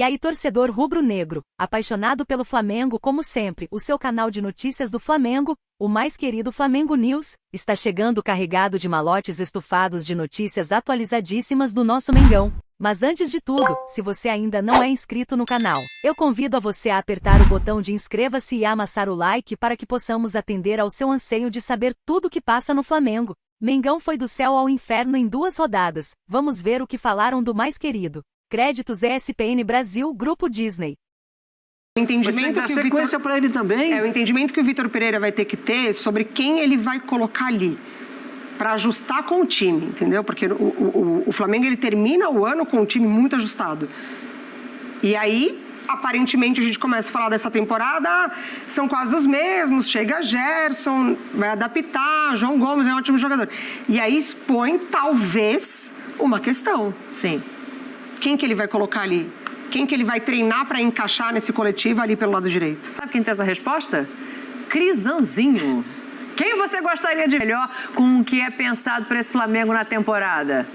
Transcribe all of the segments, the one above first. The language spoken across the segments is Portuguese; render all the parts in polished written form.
E aí, torcedor rubro-negro, apaixonado pelo Flamengo como sempre, o seu canal de notícias do Flamengo, o mais querido Flamengo News, está chegando carregado de malotes estufados de notícias atualizadíssimas do nosso Mengão. Mas antes de tudo, se você ainda não é inscrito no canal, eu convido a você a apertar o botão de inscreva-se e amassar o like para que possamos atender ao seu anseio de saber tudo o que passa no Flamengo. Mengão foi do céu ao inferno em 2 rodadas, vamos ver o que falaram do mais querido. Créditos ESPN Brasil, Grupo Disney. O entendimento que sequência para ele também. O entendimento que o Vitor Pereira vai ter que ter sobre quem ele vai colocar ali para ajustar com o time, entendeu? Porque o Flamengo ele termina o ano com um time muito ajustado. E aí, aparentemente, a gente começa a falar dessa temporada, são quase os mesmos, chega Gerson, vai adaptar, João Gomes é um ótimo jogador. E aí expõe, talvez, uma questão. Sim. Quem que ele vai colocar ali? Quem que ele vai treinar para encaixar nesse coletivo ali pelo lado direito? Sabe quem tem essa resposta? Crisanzinho. Quem você gostaria de melhor com o que é pensado para esse Flamengo na temporada?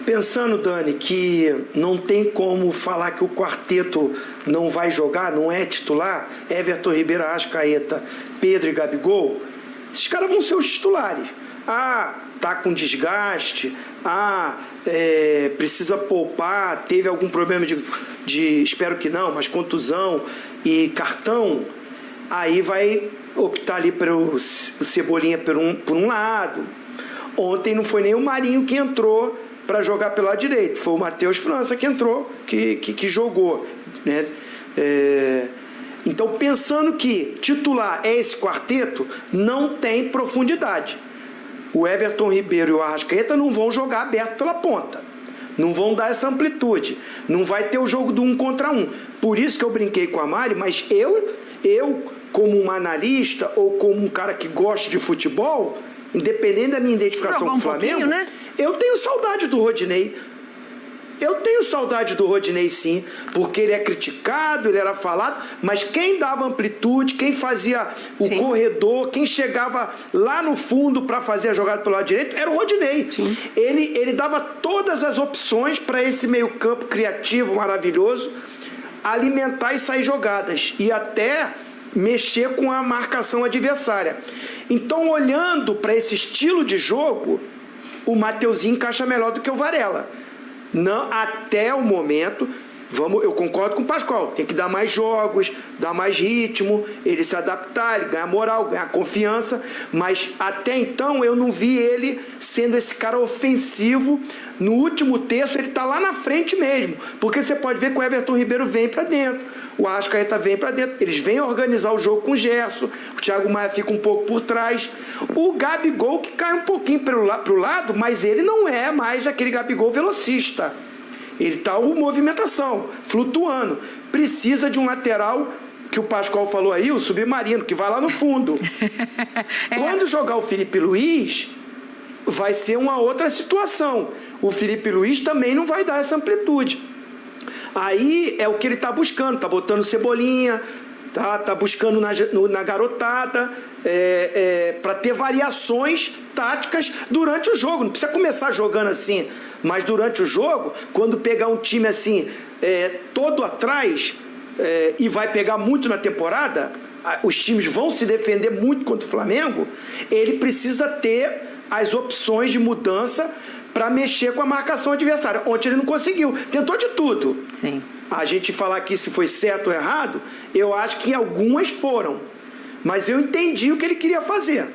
Pensando, Dani, que não tem como falar que o quarteto não vai jogar, não é titular, Everton Ribeiro, Arrascaeta, Pedro e Gabigol, esses caras vão ser os titulares. Tá com desgaste, precisa poupar, teve algum problema de espero que não, mas contusão e cartão, aí vai optar ali pelo Cebolinha por um lado. Ontem não foi nem o Marinho que entrou para jogar pelo lado direito, foi o Matheus França que entrou, que jogou, né? Então, pensando que titular é esse quarteto, não tem profundidade. O Everton Ribeiro e o Arrascaeta não vão jogar aberto pela ponta. Não vão dar essa amplitude. Não vai ter o jogo do 1 contra 1. Por isso que eu brinquei com a Mari, mas eu como um analista ou como um cara que gosta de futebol, independente da minha identificação com o Flamengo, né? Eu tenho saudade do Rodinei. Eu tenho saudade do Rodinei, sim, porque ele é criticado, ele era falado, mas quem dava amplitude, quem fazia o corredor, quem chegava lá no fundo para fazer a jogada pelo lado direito, era o Rodinei. Ele dava todas as opções para esse meio-campo criativo, maravilhoso, alimentar e sair jogadas, e até mexer com a marcação adversária. Então, olhando para esse estilo de jogo, o Mateuzinho encaixa melhor do que o Varela. Não, até o momento, eu concordo com o Pascoal, tem que dar mais jogos, dar mais ritmo, ele se adaptar, ele ganhar moral, ganhar confiança, mas até então eu não vi ele sendo esse cara ofensivo. No último terço ele está lá na frente mesmo, porque você pode ver que o Everton Ribeiro vem para dentro, o Arrascaeta vem para dentro, eles vêm organizar o jogo com o Gerson, o Thiago Maia fica um pouco por trás, o Gabigol que cai um pouquinho pro lado, mas ele não é mais aquele Gabigol velocista. Ele está com movimentação, flutuando. Precisa de um lateral, que o Pascoal falou aí, o submarino, que vai lá no fundo. Quando jogar o Felipe Luiz, vai ser uma outra situação. O Felipe Luiz também não vai dar essa amplitude. Aí é o que ele está buscando, está botando Cebolinha, tá buscando na garotada, para ter variações táticas durante o jogo. Não precisa começar jogando assim, mas durante o jogo, quando pegar um time assim, todo atrás, e vai pegar muito na temporada, os times vão se defender muito contra o Flamengo, ele precisa ter as opções de mudança para mexer com a marcação adversária. Ontem ele não conseguiu, tentou de tudo. Sim. A gente falar aqui se foi certo ou errado, eu acho que algumas foram, mas eu entendi o que ele queria fazer.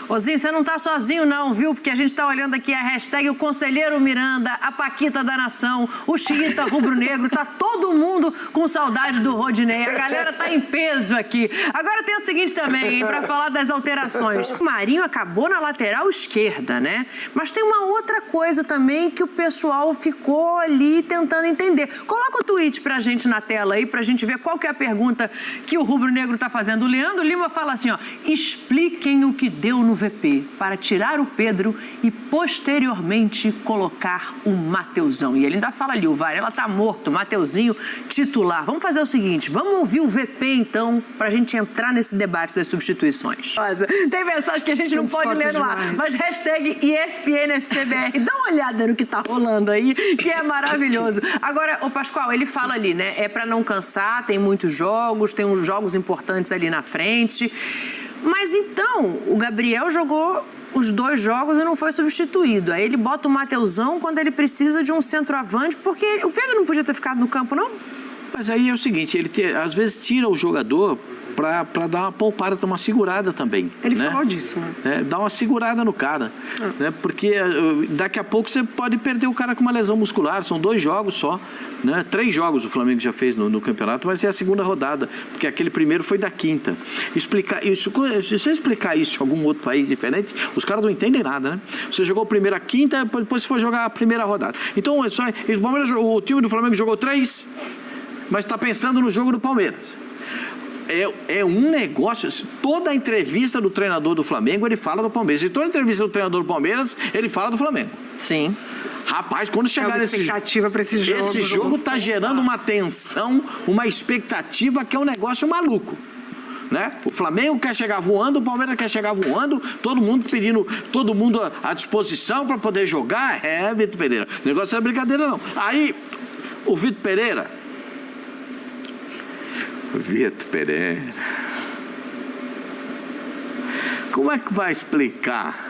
Ozinho, você não tá sozinho não, viu? Porque a gente tá olhando aqui a hashtag o Conselheiro Miranda, a Paquita da Nação, o Xiita Rubro Negro, tá todo mundo com saudade do Rodinei. A galera tá em peso aqui. Agora tem o seguinte também, hein, pra falar das alterações. O Marinho acabou na lateral esquerda, né? Mas tem uma outra coisa também que o pessoal ficou ali tentando entender. Coloca o tweet pra gente na tela aí, pra gente ver qual que é a pergunta que o Rubro Negro tá fazendo. O Leandro Lima fala assim, ó, expliquem o que deu no VP para tirar o Pedro e posteriormente colocar o Mateuzão. E ele ainda fala ali, o Varela tá morto, Mateuzinho titular. Vamos fazer o seguinte, vamos ouvir o VP então, pra gente entrar nesse debate das substituições. Tem mensagem que a gente não pode ler no ar, mas hashtag ESPNFCBR, dá uma olhada no que tá rolando aí, que é maravilhoso. Agora, o Pascoal, ele fala ali, né, é pra não cansar, tem muitos jogos, tem uns jogos importantes ali na frente. Mas então, o Gabriel jogou os 2 jogos e não foi substituído. Aí ele bota o Mateuzão quando ele precisa de um centroavante, porque o Pedro não podia ter ficado no campo, não? Mas aí é o seguinte, às vezes tira o jogador para dar uma poupada, dar uma segurada também. Ele falou disso, né? Dá uma segurada no cara, né? Porque daqui a pouco você pode perder o cara com uma lesão muscular, são 2 jogos só, né? 3 jogos o Flamengo já fez no campeonato, mas é a segunda rodada, porque aquele primeiro foi da quinta. Se você explicar isso em algum outro país diferente, os caras não entendem nada, né? Você jogou primeiro a quinta, depois você foi jogar a primeira rodada. Então, o time do Flamengo jogou 3, mas está pensando no jogo do Palmeiras. É um negócio, toda a entrevista do treinador do Flamengo, ele fala do Palmeiras. E toda entrevista do treinador do Palmeiras, ele fala do Flamengo. Sim. Rapaz, quando chegar nesse expectativa para esse jogo. Esse jogo tá gerando uma tensão, uma expectativa que é um negócio maluco. Né? O Flamengo quer chegar voando, o Palmeiras quer chegar voando, todo mundo pedindo, todo mundo à disposição para poder jogar. Vitor Pereira, o negócio não é brincadeira não. Aí, o Vitor Pereira, como é que vai explicar?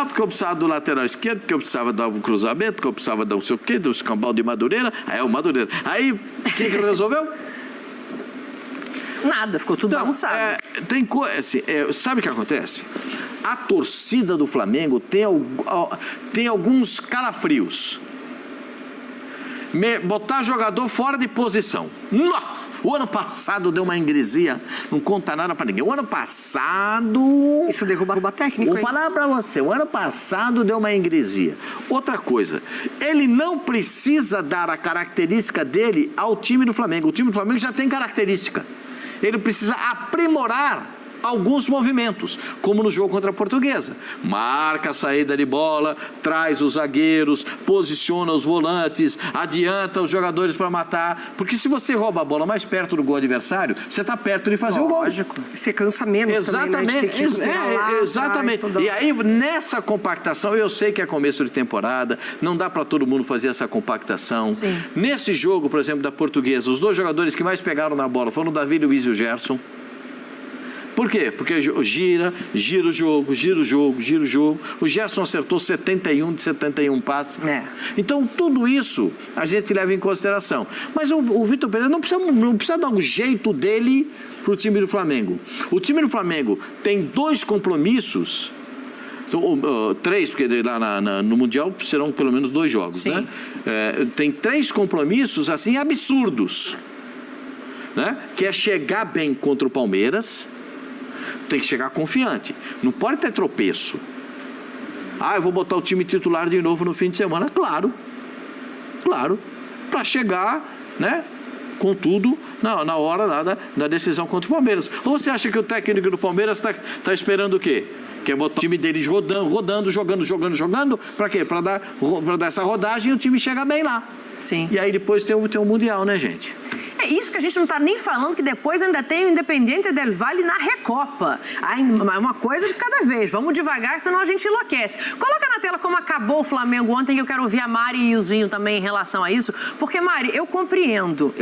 Porque eu precisava do lateral esquerdo, porque eu precisava dar um cruzamento, porque eu precisava dar não sei o quê, do escambau de Madureira. Aí o Madureira. Aí, o que ele resolveu? Nada, ficou tudo bagunçado. Sabe o que acontece? A torcida do Flamengo tem alguns calafrios. Botar jogador fora de posição. Nossa! O ano passado deu uma ingresia, não conta nada pra ninguém. O ano passado... Isso derruba a técnica. Vou falar pra você, o ano passado deu uma ingresia. Outra coisa, ele não precisa dar a característica dele ao time do Flamengo. O time do Flamengo já tem característica. Ele precisa aprimorar alguns movimentos, como no jogo contra a Portuguesa. Marca a saída de bola, traz os zagueiros, posiciona os volantes, adianta os jogadores para matar. Porque se você rouba a bola mais perto do gol adversário, você está perto de fazer o gol. Lógico. Você cansa menos. Exatamente. Também, né? Exatamente. E aí, nessa compactação, eu sei que é começo de temporada, não dá para todo mundo fazer essa compactação. Sim. Nesse jogo, por exemplo, da Portuguesa, os 2 jogadores que mais pegaram na bola foram o Davi Luiz e o Gerson. Por quê? Porque gira o jogo. O Gerson acertou 71 de 71 passes. Então, tudo isso a gente leva em consideração. Mas o Vitor Pereira não precisa dar o jeito dele para o time do Flamengo. O time do Flamengo tem 2 compromissos, 3, porque lá no Mundial serão pelo menos 2 jogos. Né? Tem 3 compromissos assim absurdos. Né? Que é chegar bem contra o Palmeiras. Tem que chegar confiante. Não pode ter tropeço. Eu vou botar o time titular de novo no fim de semana. Claro. Para chegar, né, com tudo na hora lá da decisão contra o Palmeiras. Ou você acha que o técnico do Palmeiras está esperando o quê? Quer botar o time deles rodando, jogando. Para quê? Para dar essa rodagem e o time chega bem lá. Sim. E aí depois tem o Mundial, né, gente? É isso que a gente não está nem falando, que depois ainda tem o Independiente del Valle na Recopa. Uma coisa de cada vez. Vamos devagar, senão a gente enlouquece. Coloca na tela como acabou o Flamengo ontem, que eu quero ouvir a Mari e o Zinho também em relação a isso. Porque, Mari, eu compreendo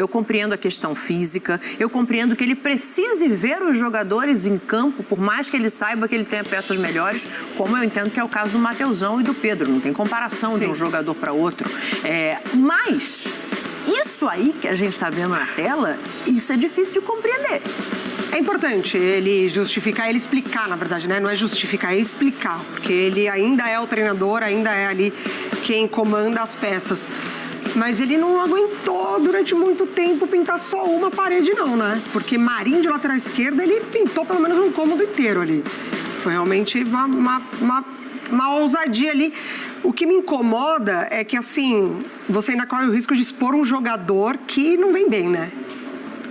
a questão física, eu compreendo que ele precise ver os jogadores em campo, por mais que ele saiba que ele tenha peças melhores, como eu entendo que é o caso do Mateuzão e do Pedro. Não tem comparação de um jogador para outro. Mas... isso aí que a gente está vendo na tela, isso é difícil de compreender. É importante ele justificar, ele explicar, na verdade, né? Não é justificar, é explicar. Porque ele ainda é o treinador, ainda é ali quem comanda as peças. Mas ele não aguentou durante muito tempo pintar só uma parede, não, né? Porque Marinho de lateral esquerda, ele pintou pelo menos um cômodo inteiro ali. Foi realmente uma ousadia ali. O que me incomoda é que, assim, você ainda corre o risco de expor um jogador que não vem bem, né?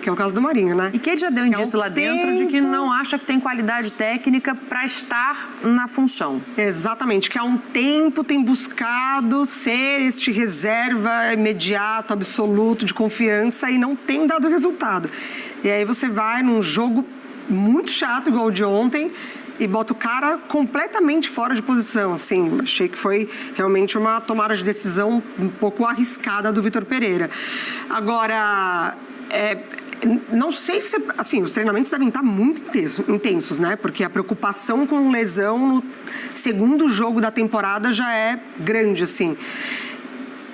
que é o caso do Marinho, né? E que ele já deu indício lá dentro de que não acha que tem qualidade técnica para estar na função. Exatamente, que há um tempo tem buscado ser este reserva imediato, absoluto, de confiança e não tem dado resultado. E aí você vai num jogo muito chato, igual o de ontem, e bota o cara completamente fora de posição, assim. Achei que foi realmente uma tomada de decisão um pouco arriscada do Vitor Pereira. Agora, não sei se... Assim, os treinamentos devem estar muito intensos, né? Porque a preocupação com lesão no segundo jogo da temporada já é grande, assim.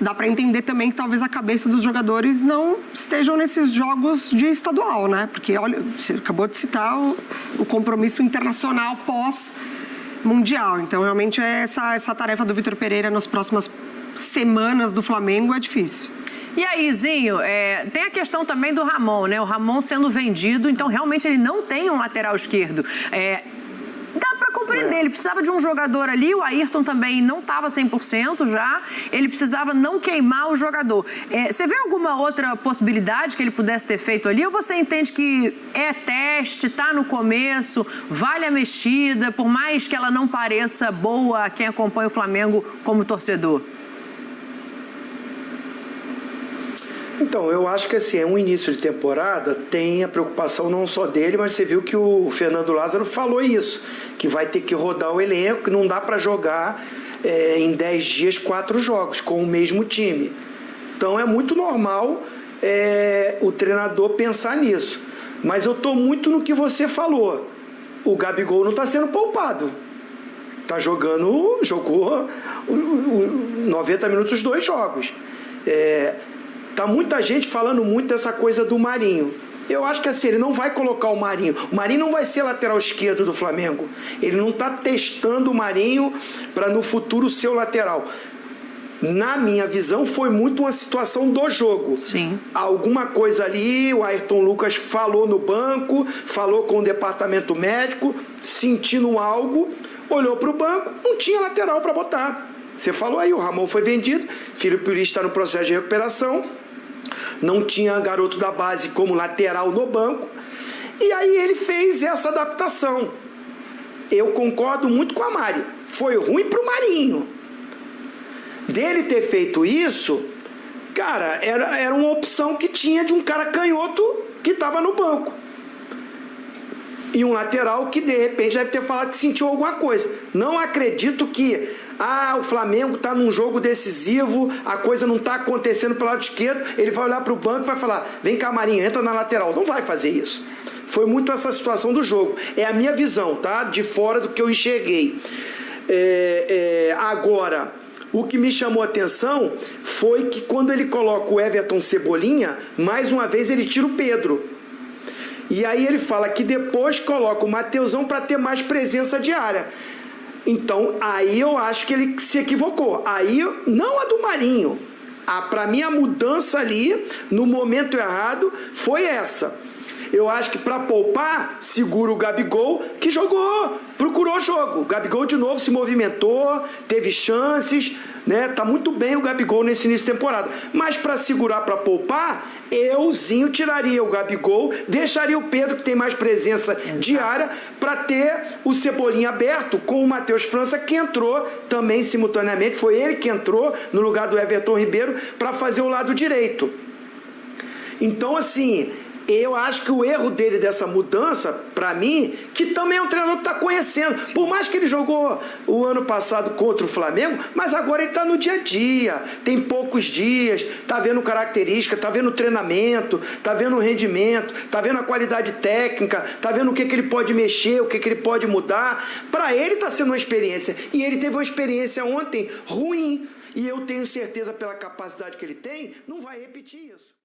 Dá para entender também que talvez a cabeça dos jogadores não estejam nesses jogos de estadual, né? Porque, olha, você acabou de citar o compromisso internacional pós-mundial. Então, realmente, essa tarefa do Vitor Pereira nas próximas semanas do Flamengo é difícil. E aí, Zinho, tem a questão também do Ramon, né? O Ramon sendo vendido, então realmente ele não tem um lateral esquerdo. Dá para compreender, ele precisava de um jogador ali, o Ayrton também não estava 100% já, ele precisava não queimar o jogador. Você vê alguma outra possibilidade que ele pudesse ter feito ali, ou você entende que é teste, tá no começo, vale a mexida, por mais que ela não pareça boa a quem acompanha o Flamengo como torcedor? Então, eu acho que assim, é um início de temporada, tem a preocupação não só dele, mas você viu que o Fernando Lázaro falou isso, que vai ter que rodar o elenco, que não dá para jogar em 10 dias 4 jogos com o mesmo time. Então é muito normal o treinador pensar nisso. Mas eu estou muito no que você falou. O Gabigol não está sendo poupado. Jogou 90 minutos os 2 jogos. Tá muita gente falando muito dessa coisa do Marinho. Eu acho que assim, ele não vai colocar o Marinho. O Marinho não vai ser lateral esquerdo do Flamengo. Ele não está testando o Marinho para no futuro ser o lateral. Na minha visão, foi muito uma situação do jogo. Sim. Alguma coisa ali, o Ayrton Lucas falou no banco, falou com o departamento médico, sentindo algo, olhou para o banco, não tinha lateral para botar. Você falou aí, o Ramon foi vendido, Filipe Luís está no processo de recuperação, não tinha garoto da base como lateral no banco, e aí ele fez essa adaptação. Eu concordo muito com a Mari, foi ruim para o Marinho. Dele ter feito isso, cara, era uma opção que tinha de um cara canhoto que estava no banco. E um lateral que de repente deve ter falado que sentiu alguma coisa. Não acredito que o Flamengo está num jogo decisivo, a coisa não está acontecendo pelo lado esquerdo, ele vai olhar para o banco e vai falar, vem cá Marinho, entra na lateral. Não vai fazer isso. Foi muito essa situação do jogo. É a minha visão, tá? De fora do que eu enxerguei. Agora, o que me chamou a atenção foi que quando ele coloca o Everton Cebolinha, mais uma vez ele tira o Pedro. E aí ele fala que depois coloca o Mateusão para ter mais presença diária. Então, aí eu acho que ele se equivocou. Aí, não a do Marinho. Para mim, a mudança ali, no momento errado, foi essa. Eu acho que para poupar, segura o Gabigol, que jogou, procurou jogo. O Gabigol de novo se movimentou, teve chances, né? Tá muito bem o Gabigol nesse início de temporada. Mas para segurar, para poupar, euzinho tiraria o Gabigol, deixaria o Pedro, que tem mais presença diária, para ter o Cebolinha aberto com o Matheus França, que entrou também simultaneamente. Foi ele que entrou no lugar do Everton Ribeiro para fazer o lado direito. Então, assim, eu acho que o erro dele dessa mudança, para mim, que também é um treinador que está conhecendo. Por mais que ele jogou o ano passado contra o Flamengo, mas agora ele está no dia a dia, tem poucos dias, está vendo característica, está vendo o treinamento, está vendo o rendimento, está vendo a qualidade técnica, está vendo o que ele pode mexer, o que ele pode mudar. Para ele está sendo uma experiência. E ele teve uma experiência ontem ruim. E eu tenho certeza, pela capacidade que ele tem, não vai repetir isso.